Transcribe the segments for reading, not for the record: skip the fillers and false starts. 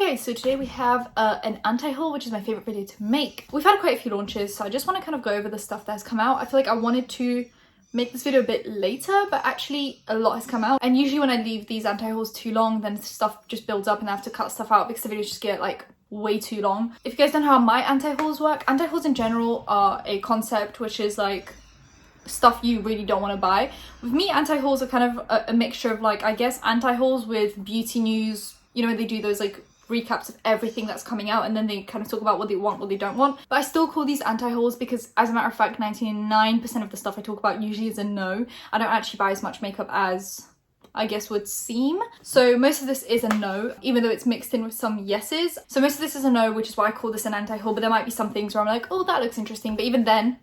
guys, so today we have an anti-haul, which is my favorite video to make. We've had quite a few launches, so I just want to kind of go over the stuff that has come out. I feel like I wanted to make this video a bit later, but actually a lot has come out. And usually when I leave these anti-hauls too long, then stuff just builds up and I have to cut stuff out because the videos just get like way too long. If you guys don't know how my anti-hauls work, anti-hauls in general are a concept which is like stuff you really don't want to buy. With me, anti-hauls are kind of a mixture of like, I guess, anti-hauls with beauty news. You know, they do those like recaps of everything that's coming out and then they kind of talk about what they want, what they don't want. But I still call these anti-hauls because, as a matter of fact, 99% of the stuff I talk about usually is a no. I don't actually buy as much makeup as I guess would seem. So most of this is a no, even though it's mixed in with some yeses. So most of this is a no, which is why I call this an anti-haul, but there might be some things where I'm like, oh, that looks interesting, but even then,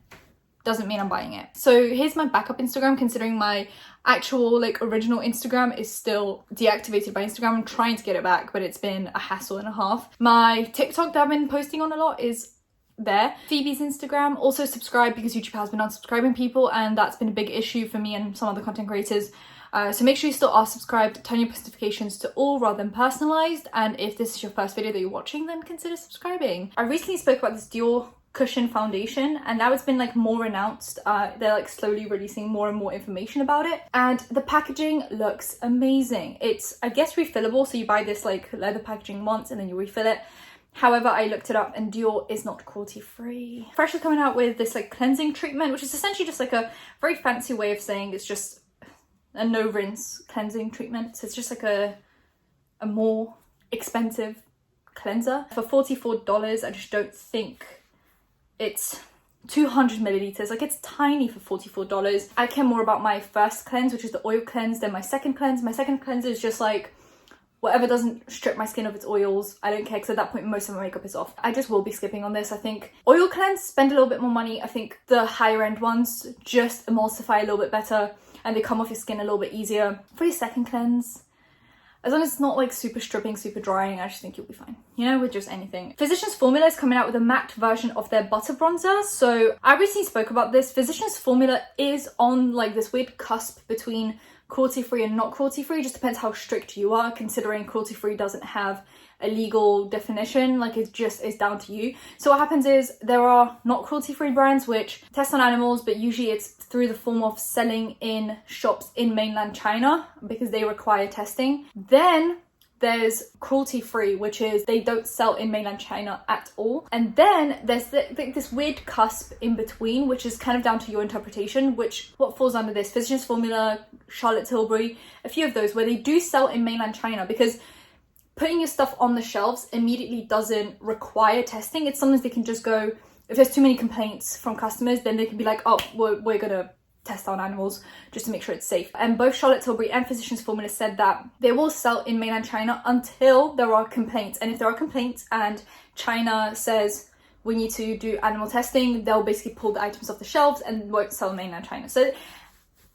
doesn't mean I'm buying it. So here's my backup Instagram, considering my actual like original Instagram is still deactivated by Instagram. I'm trying to get it back, but it's been a hassle and a half. My TikTok that I've been posting on a lot is there. Phoebe's Instagram, also subscribe because YouTube has been unsubscribing people and that's been a big issue for me and some other content creators. So make sure you still are subscribed, turn your notifications to all rather than personalized, and if this is your first video that you're watching, then consider subscribing. I recently spoke about this Dior cushion foundation and now it's been like more announced. They're like slowly releasing more and more information about it and the packaging looks amazing. It's, I guess, refillable, so you buy this like leather packaging once and then you refill it. However, I looked it up and Dior is not cruelty free. Fresh is coming out with this like cleansing treatment, which is essentially just like a very fancy way of saying it's just a no rinse cleansing treatment. So it's just like a more expensive cleanser for $44. I just don't think it's 200 milliliters, like it's tiny for $44. I care more about my first cleanse, which is the oil cleanse, than my second cleanse. My second cleanse is just like whatever doesn't strip my skin of its oils. I don't care because at that point most of my makeup is off. I just will be skipping on this. I think oil cleanse, spend a little bit more money. I think the higher end ones just emulsify a little bit better and they come off your skin a little bit easier. For your second cleanse, as long as it's not like super stripping, super drying, I just think you'll be fine, you know, with just anything. Physicians Formula is coming out with a matte version of their butter bronzer. So I recently spoke about this. Physicians Formula is on like this weird cusp between cruelty free and not cruelty free. Just depends how strict you are, considering cruelty free doesn't have a legal definition, like it just is down to you. So what happens is there are not cruelty free brands which test on animals, but usually it's through the form of selling in shops in mainland China because they require testing. Then there's cruelty free, which is they don't sell in mainland China at all. And then there's this weird cusp in between, which is kind of down to your interpretation, which what falls under this. Physicians Formula, Charlotte Tilbury, a few of those where they do sell in mainland China, because putting your stuff on the shelves immediately doesn't require testing. It's sometimes they can just go, if there's too many complaints from customers, then they can be like, oh, we're gonna test on animals just to make sure it's safe. And both Charlotte Tilbury and Physicians Formula said that they will sell in mainland China until there are complaints. And if there are complaints and China says we need to do animal testing, they'll basically pull the items off the shelves and won't sell in mainland China. So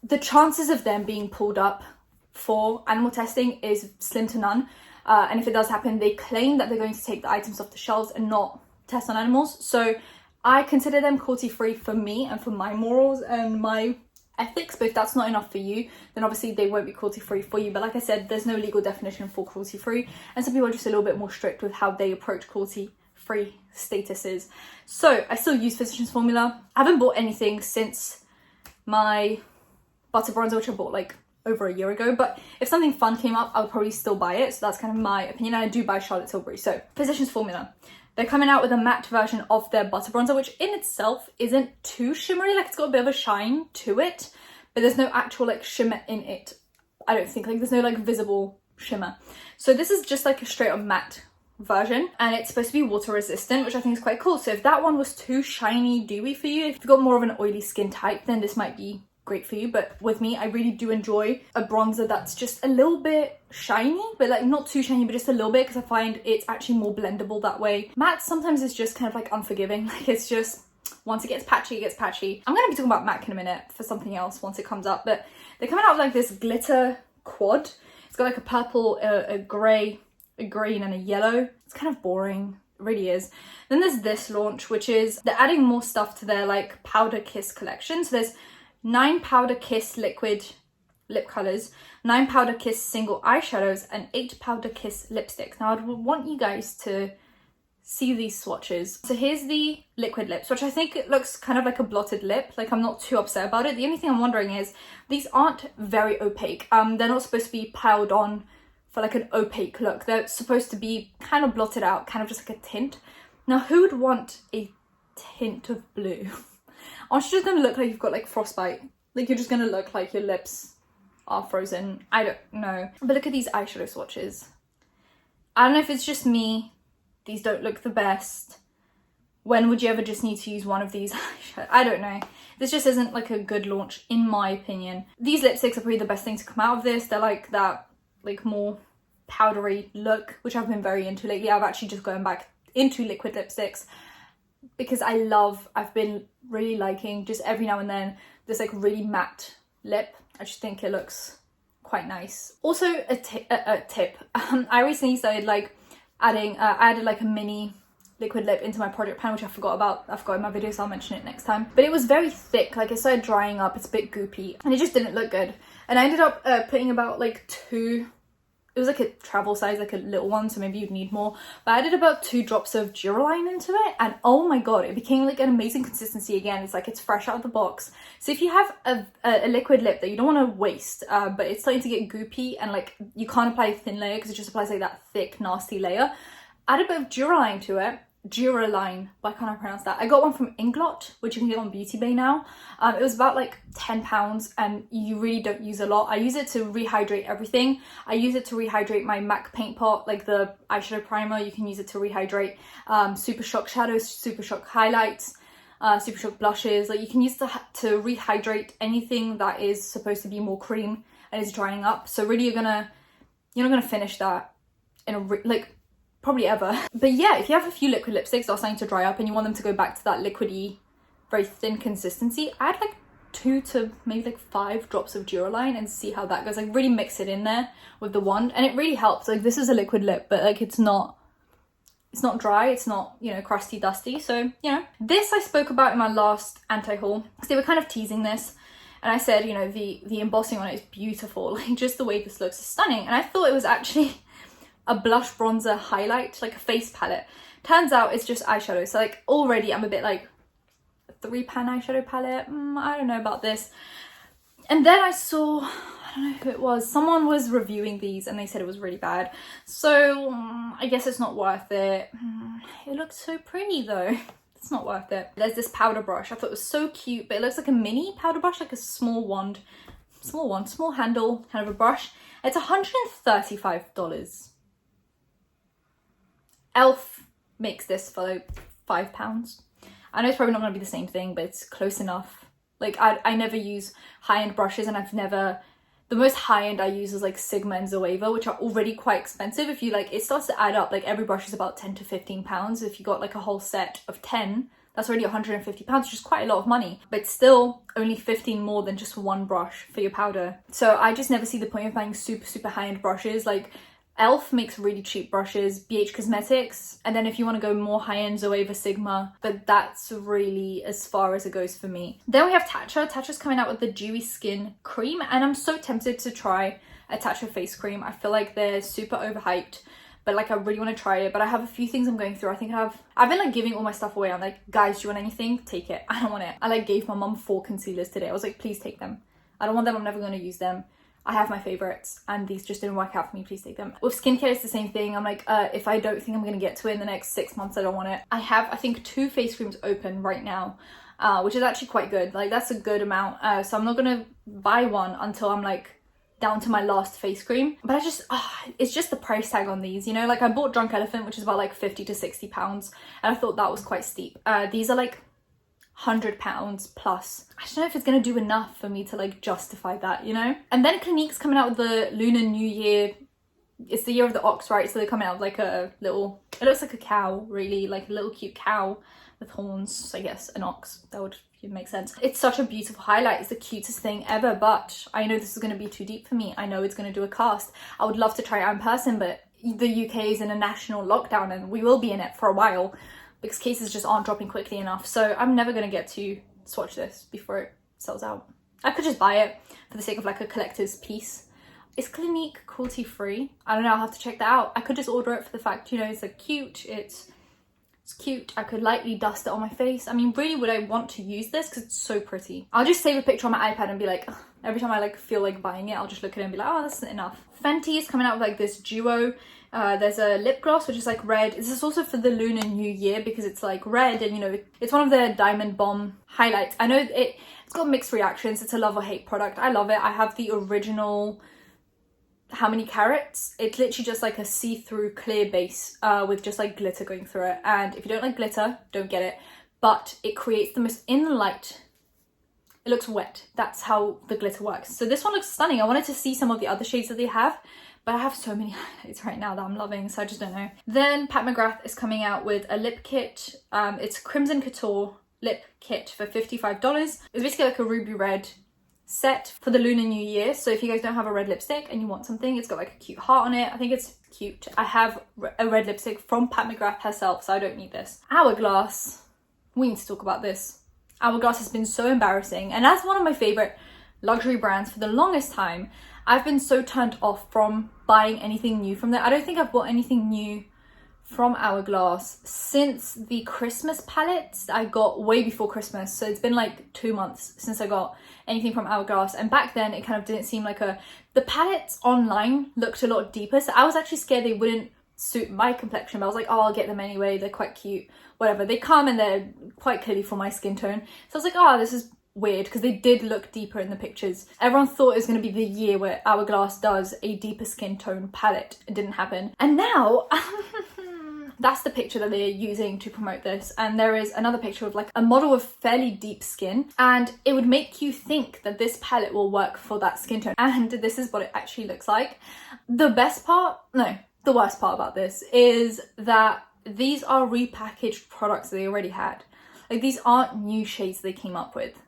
the chances of them being pulled up for animal testing is slim to none. And if it does happen, they claim that they're going to take the items off the shelves and not test on animals. So I consider them cruelty free for me and for my morals and my ethics. But if that's not enough for you, then obviously they won't be cruelty free for you. But like I said, there's no legal definition for cruelty free. And some people are just a little bit more strict with how they approach cruelty free statuses. So I still use Physicians Formula. I haven't bought anything since my butter bronzer, which I bought like over a year ago, but if something fun came up, I would probably still buy it. So that's kind of my opinion. And I do buy Charlotte Tilbury. So Physicians Formula, they're coming out with a matte version of their butter bronzer, which in itself isn't too shimmery. Like it's got a bit of a shine to it, but there's no actual like shimmer in it. I don't think, like there's no like visible shimmer. So this is just like a straight up matte version and it's supposed to be water resistant, which I think is quite cool. So if that one was too shiny, dewy for you, if you've got more of an oily skin type, then this might be great for you. But with me, I really do enjoy a bronzer that's just a little bit shiny, but like not too shiny, but just a little bit, because I find it's actually more blendable that way. Matte sometimes is just kind of like unforgiving. Like it's just, once it gets patchy, it gets patchy. I'm gonna be talking about MAC in a minute for something else once it comes up, but they're coming out with like this glitter quad. It's got like a purple, a grey, a green and a yellow. It's kind of boring. It really is. Then there's this launch, which is they're adding more stuff to their like Powder Kiss collection. So there's 9 Powder Kiss liquid lip colours, 9 Powder Kiss single eyeshadows, and 8 Powder Kiss lipsticks. Now, I would want you guys to see these swatches. So here's the liquid lips, which I think it looks kind of like a blotted lip. Like, I'm not too upset about it. The only thing I'm wondering is these aren't very opaque. They're not supposed to be piled on for like an opaque look. They're supposed to be kind of blotted out, kind of just like a tint. Now, who would want a tint of blue? Aren't you just gonna look like you've got like frostbite? Like, you're just gonna look like your lips are frozen. I don't know. But look at these eyeshadow swatches. I don't know if it's just me. These don't look the best. When would you ever just need to use one of these eyeshadows? I don't know. This just isn't like a good launch, in my opinion. These lipsticks are probably the best thing to come out of this. They're like that, like more powdery look, which I've been very into lately. I've actually just gone back into liquid lipsticks because I've been really liking just every now and then this like really matte lip. I just think it looks quite nice. Also a tip. I recently started like adding, I added like a mini liquid lip into my project pan, which I forgot about. I forgot in my video, so I'll mention it next time. But it was very thick, like it started drying up, it's a bit goopy, and it just didn't look good. And I ended up putting about like 2, it was like a travel size, like a little one, so maybe you'd need more. But I added about 2 drops of Duraline into it, and oh my god, it became like an amazing consistency again. It's like it's fresh out of the box. So if you have a liquid lip that you don't want to waste, but it's starting to get goopy and like you can't apply a thin layer because it just applies like that thick, nasty layer, add a bit of Duraline to it. Duraline, why can't I pronounce that? I got one from Inglot, which you can get on Beauty Bay now. It was about like £10 and you really don't use a lot. I use it to rehydrate everything. I use it to rehydrate my MAC paint pot, like the eyeshadow primer. You can use it to rehydrate Super Shock shadows, Super Shock highlights, Super Shock blushes. Like, you can use it to rehydrate anything that is supposed to be more cream and is drying up. So really you're not gonna finish that in a probably ever. But yeah, if you have a few liquid lipsticks that are starting to dry up and you want them to go back to that liquidy, very thin consistency, add like 2 to maybe like 5 drops of Duraline and see how that goes. Like, really mix it in there with the wand, and it really helps. Like, this is a liquid lip, but like it's not dry, it's not, you know, crusty dusty. So, you know, this I spoke about in my last anti-haul because they were kind of teasing this, and I said, you know, the embossing on it is beautiful. Like, just the way this looks is stunning. And I thought it was actually a blush bronzer highlight, like a face palette. Turns out it's just eyeshadow. So like already I'm a bit like, a 3-pan eyeshadow palette, I don't know about this. And then I saw, I don't know who it was, someone was reviewing these and they said it was really bad. So I guess it's not worth it. It looks so pretty though. It's not worth it. There's this powder brush. I thought it was so cute, but it looks like a mini powder brush, like a small wand, small handle kind of a brush. It's $135. Elf makes this for like £5. I know it's probably not going to be the same thing, but it's close enough. Like, I never use high-end brushes, and the most high-end I use is like Sigma and Zoeva, which are already quite expensive. If you like, it starts to add up. Like, every brush is about £10 to £15. If you got like a whole set of 10, that's already £150, which is quite a lot of money, but still only 15 more than just one brush for your powder. So I just never see the point of buying super high-end brushes. Like, Elf makes really cheap brushes, BH Cosmetics, and then if you want to go more high-end, Zoeva, Sigma, but that's really as far as it goes for me. Then we have Tatcha. Tatcha's coming out with the Dewy Skin Cream, and I'm so tempted to try a Tatcha face cream. I feel like they're super overhyped, but like I really want to try it. But I have a few things I'm going through. I've been like giving all my stuff away. I'm like, guys, do you want anything? Take it. I don't want it. I like gave my mum 4 concealers today. I was like, please take them. I don't want them. I'm never going to use them. I have my favorites and these just didn't work out for me, please take them. With skincare, it's the same thing. I'm like, if I don't think I'm gonna get to it in the next 6 months, I don't want it. I have, I think, 2 face creams open right now, which is actually quite good. Like, that's a good amount. So I'm not gonna buy one until I'm like down to my last face cream. But it's just the price tag on these, you know? Like, I bought Drunk Elephant, which is about like 50 to 60 pounds, and I thought that was quite steep. These are like £100 plus. I don't know if it's gonna do enough for me to like justify that, you know? And then Clinique's coming out with the Lunar New Year. It's the year of the ox, right? So they're coming out with like a little, it looks like a cow, really, like a little cute cow with horns, I guess, an ox. That would make sense. It's such a beautiful highlight. It's the cutest thing ever, but I know this is gonna be too deep for me. I know it's gonna do a cast. I would love to try it out in person, but the UK is in a national lockdown and we will be in it for a while, because cases just aren't dropping quickly enough. So I'm never going to get to swatch this before it sells out. I could just buy it for the sake of like a collector's piece. It's Clinique cruelty free. I don't know, I'll have to check that out. I could just order it for the fact, you know, it's like cute, it's cute. I could lightly dust it on my face. I mean, really, would I want to use this? Because it's so pretty. I'll just save a picture on my iPad and be like, ugh. Every time I like feel like buying it, I'll just look at it and be like, oh, that's enough. Fenty is coming out with like this duo. There's a lip gloss, which is like red. This is also for the Lunar New Year because it's like red and, you know, it's one of the Diamond Bomb highlights. I know it's got mixed reactions. It's a love or hate product. I love it. I have the original How Many Carats. It's literally just like a see-through clear base with just like glitter going through it. And if you don't like glitter, don't get it. But it creates the most, in the light, it looks wet. That's how the glitter works. So this one looks stunning. I wanted to see some of the other shades that they have, but I have so many highlights right now that I'm loving, so I just don't know. Then Pat McGrath is coming out with a lip kit. It's Crimson Couture lip kit for $55. It's basically like a ruby red set for the Lunar New Year. So if you guys don't have a red lipstick and you want something, it's got like a cute heart on it. I think it's cute. I have a red lipstick from Pat McGrath herself, so I don't need this. Hourglass. We need to talk about this. Hourglass has been so embarrassing, and as one of my favorite luxury brands for the longest time, I've been so turned off from buying anything new from there. I don't think I've bought anything new from Hourglass since the Christmas palettes I got way before Christmas. So it's been like 2 months since I got anything from Hourglass, and back then it kind of didn't seem like the palettes online looked a lot deeper, so I was actually scared they wouldn't suit my complexion, but I was like, oh, I'll get them anyway, they're quite cute, whatever. They come and they're quite clearly for my skin tone, so I was like, oh, this is weird, because they did look deeper in the pictures. Everyone thought it was going to be the year where Hourglass does a deeper skin tone palette. It didn't happen, and now that's the picture that they're using to promote this. And there is another picture of like a model with fairly deep skin, and it would make you think that this palette will work for that skin tone, and this is what it actually looks like. The worst part about this is that these are repackaged products they already had. Like, these aren't new shades they came up with.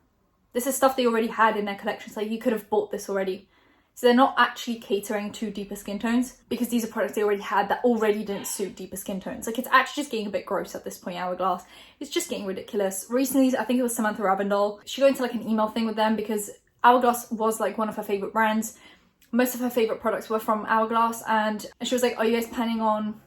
This is stuff they already had in their collections. Like, you could have bought this already. So they're not actually catering to deeper skin tones, because these are products they already had that already didn't suit deeper skin tones. Like, it's actually just getting a bit gross at this point, Hourglass. It's just getting ridiculous. Recently, I think it was Samantha Ravindal, she got into like an email thing with them because Hourglass was like one of her favorite brands. Most of her favorite products were from Hourglass, and she was like, are you guys planning on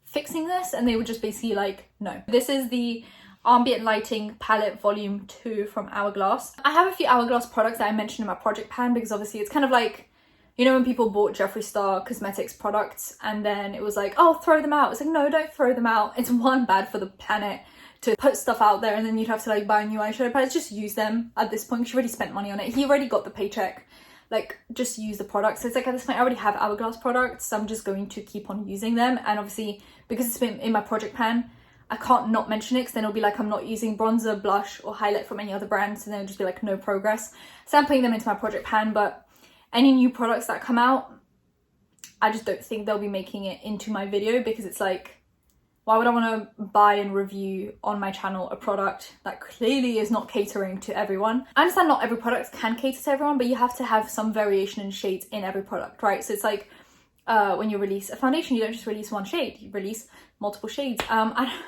fixing this? And they were just basically like, no. This is the Ambient Lighting Palette Volume 2 from Hourglass. I have a few Hourglass products that I mentioned in my project pan, because obviously it's kind of like, you know, when people bought Jeffree Star Cosmetics products and then it was like, oh, throw them out. It's like, no, don't throw them out. It's one, bad for the planet to put stuff out there and then you'd have to like buy new eyeshadow palettes. Just use them at this point. She already spent money on it. He already got the paycheck. Like, just use the products. So it's like, at this point I already have Hourglass products, so I'm just going to keep on using them. And obviously, because it's been in my project pan, I can't not mention it, because then it'll be like I'm not using bronzer, blush or highlight from any other brands, and then it'll just be like no progress. So I'm putting them into my project pan, but any new products that come out, I just don't think they'll be making it into my video, because it's like, why would I want to buy and review on my channel a product that clearly is not catering to everyone? I understand not every product can cater to everyone, but you have to have some variation in shades in every product, right? So it's like when you release a foundation, you don't just release one shade, you release multiple shades.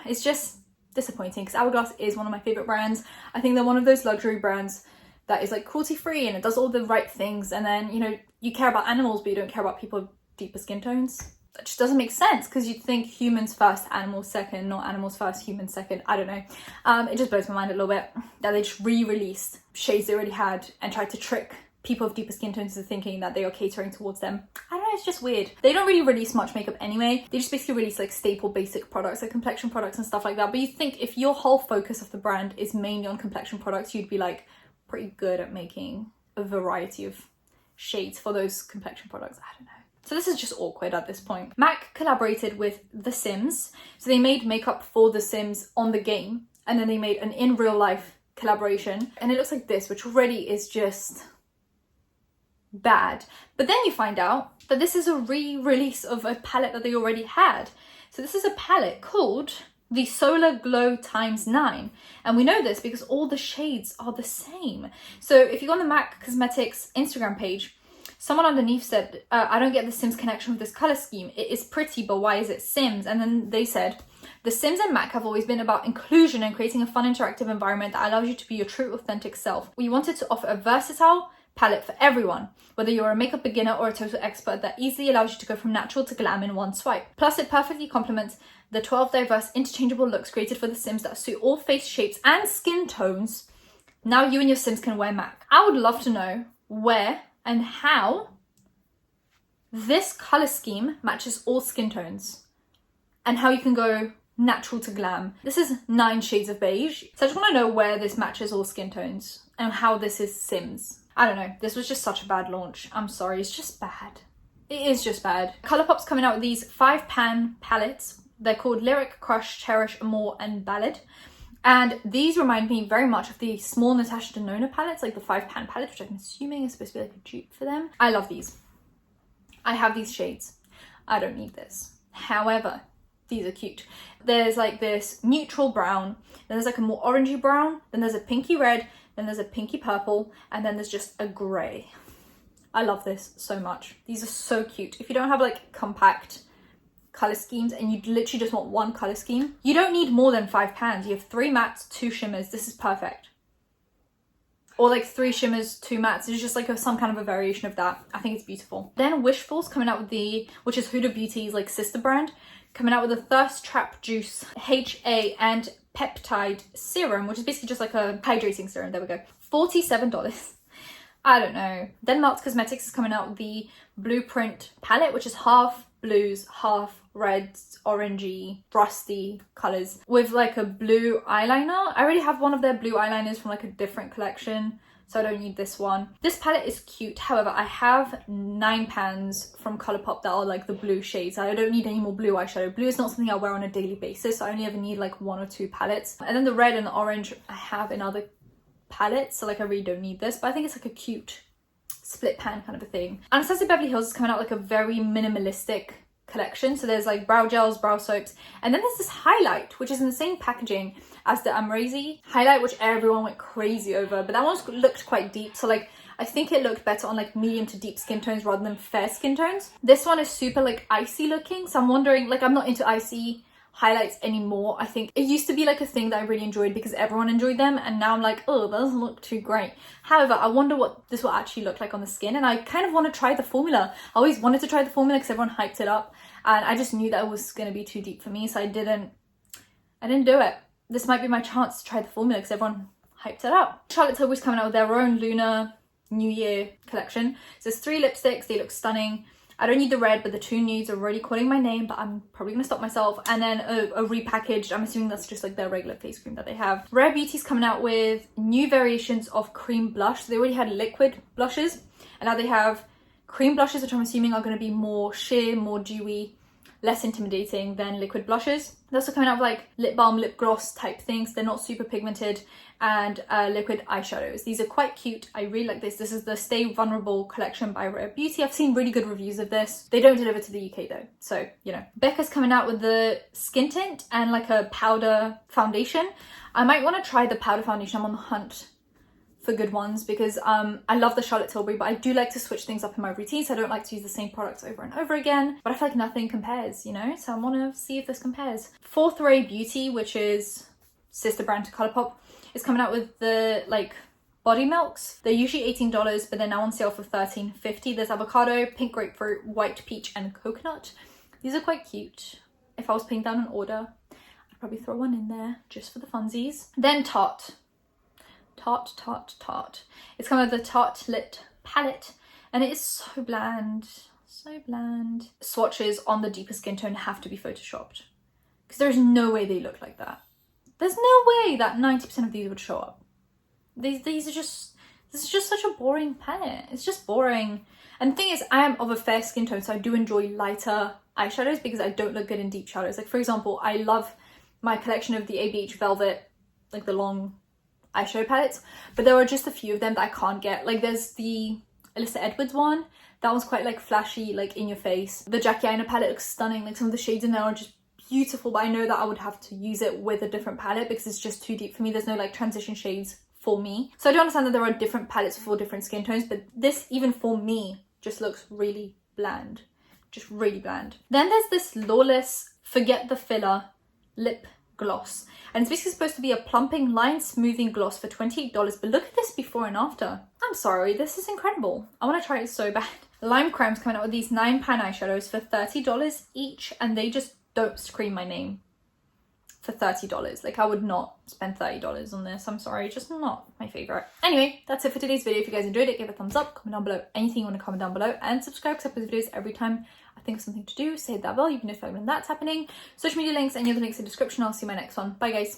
It's just disappointing, because Hourglass is one of my favorite brands. I think they're one of those luxury brands that is like cruelty free and it does all the right things, and then, you know, you care about animals but you don't care about people with deeper skin tones. That just doesn't make sense, because you'd think humans first, animals second, not animals first, humans second. I don't know. It just blows my mind a little bit that they just re-released shades they already had and tried to trick people with deeper skin tones into thinking that they are catering towards them. I don't know, it's just weird. They don't really release much makeup anyway. They just basically release like staple basic products, like complexion products and stuff like that. But you think if your whole focus of the brand is mainly on complexion products, you'd be like pretty good at making a variety of shades for those complexion products. I don't know. So this is just awkward at this point. MAC collaborated with The Sims. So they made makeup for The Sims on the game, and then they made an in real life collaboration. And it looks like this, which already is just bad. But then you find out that this is a re-release of a palette that they already had. So this is a palette called the Solar Glow x9. And we know this because all the shades are the same. So if you go on the MAC Cosmetics Instagram page, someone underneath said, I don't get the Sims connection with this color scheme. It is pretty, but why is it Sims? And then they said, The Sims and MAC have always been about inclusion and creating a fun interactive environment that allows you to be your true authentic self. We wanted to offer a versatile palette for everyone, whether you're a makeup beginner or a total expert, that easily allows you to go from natural to glam in one swipe. Plus, it perfectly complements the 12 diverse interchangeable looks created for The Sims that suit all face shapes and skin tones. Now you and your Sims can wear MAC. I would love to know where and how this color scheme matches all skin tones and how you can go natural to glam. This is 9 shades of beige, so I just want to know where this matches all skin tones and how this is Sims. I don't know, this was just such a bad launch. I'm sorry, it's just bad. It is just bad. Colourpop's coming out with these 5-pan palettes. They're called Lyric, Crush, Cherish, Amore, and Ballad. And these remind me very much of the small Natasha Denona palettes, like the 5-pan palette, which I'm assuming is supposed to be like a dupe for them. I love these. I have these shades. I don't need this. However, these are cute. There's like this neutral brown, then there's like a more orangey brown, then there's a pinky red, then there's a pinky purple, and then there's just a grey. I love this so much. These are so cute. If you don't have like compact color schemes and you literally just want one color scheme, you don't need more than 5 pans. You have 3 mattes, 2 shimmers. This is perfect. Or like 3 shimmers, 2 mattes. It's just like some kind of a variation of that. I think it's beautiful. Then Wishful's coming out with which is Huda Beauty's like sister brand, coming out with a Thirst Trap Juice HA and Peptide Serum, which is basically just like a hydrating serum. There we go. $47. I don't know. Then Melts Cosmetics is coming out with the Blueprint palette, which is half blues, half reds, orangey, rusty colors with like a blue eyeliner. I already have one of their blue eyeliners from like a different collection, so I don't need this one. This palette is cute. However, I have 9 pans from Colourpop that are like the blue shades. I don't need any more blue eyeshadow. Blue is not something I wear on a daily basis, so I only ever need like 1 or 2 palettes. And then the red and the orange I have in other palettes, so like I really don't need this, but I think it's like a cute split pan kind of a thing. Anastasia Beverly Hills is coming out like a very minimalistic collection. So there's like brow gels, brow soaps, and then there's this highlight, which is in the same packaging as the Amrezy highlight, which everyone went crazy over, but that one looked quite deep. So like, I think it looked better on like medium to deep skin tones rather than fair skin tones. This one is super like icy looking. So I'm wondering, like I'm not into icy highlights anymore. I think it used to be like a thing that I really enjoyed because everyone enjoyed them, and now I'm like, oh, that doesn't look too great. However, I wonder what this will actually look like on the skin, and I kind of want to try the formula. I always wanted to try the formula because everyone hyped it up, and I just knew that it was going to be too deep for me, so I didn't do it. This might be my chance to try the formula because everyone hyped it up. Charlotte Tilbury's coming out with their own Lunar New Year collection. So there's 3 lipsticks. They look stunning. I don't need the red, but the 2 nudes are already calling my name, but I'm probably gonna stop myself. And then a repackaged, I'm assuming that's just like their regular face cream that they have. Rare Beauty's coming out with new variations of cream blush. So they already had liquid blushes, and now they have cream blushes, which I'm assuming are gonna be more sheer, more dewy, less intimidating than liquid blushes. They're also coming out with like lip balm, lip gloss type things. They're not super pigmented, and liquid eyeshadows. These are quite cute. I really like this. This is the Stay Vulnerable collection by Rare Beauty. I've seen really good reviews of this. They don't deliver to the UK though, so you know. Becca's coming out with the skin tint and like a powder foundation. I might want to try the powder foundation. I'm on the hunt for good ones because I love the Charlotte Tilbury, but I do like to switch things up in my routine, so I don't like to use the same products over and over again. But I feel like nothing compares, you know, so I want to see if this compares. Fourth Ray Beauty, which is sister brand to Colourpop, is coming out with the like body milks. They're usually $18, but they're now on sale for $13.50. There's avocado, pink grapefruit, white peach, and coconut. These are quite cute. If I was putting down an order, I'd probably throw one in there just for the funsies. Then Tarte. It's coming with the Tarte Lit palette, and it is so bland, so bland. Swatches on the deeper skin tone have to be photoshopped because there's no way they look like that. There's no way that 90% of these would show up. This is just such a boring palette. It's just boring. And the thing is, I am of a fair skin tone, so I do enjoy lighter eyeshadows because I don't look good in deep shadows. Like for example, I love my collection of the ABH Velvet, like the long eyeshadow palettes, but there are just a few of them that I can't get. Like there's the Alyssa Edwards one. That one's quite like flashy, like in your face. The Jackie Aina palette looks stunning. Like some of the shades in there are just beautiful, but I know that I would have to use it with a different palette because it's just too deep for me. There's no like transition shades for me. So I do understand that there are different palettes for different skin tones, but this, even for me, just looks really bland. Just really bland. Then there's this Lawless Forget the Filler lip gloss, and it's basically supposed to be a plumping line smoothing gloss for $28, but look at this before and after. I'm sorry, this is incredible. I want to try it so bad. Lime Crime's coming out with these 9-pan eyeshadows for $30 each, and they just don't scream my name for $30. Like, I would not spend $30 on this. I'm sorry, just not my favorite. Anyway, that's it for today's video. If you guys enjoyed it, give it a thumbs up, comment down below anything you want to comment down below, and subscribe because I post videos every time I think of something to do. So hit that bell, you can notify when that's happening. Social media links and the other links in the description. I'll see you in my next one. Bye guys.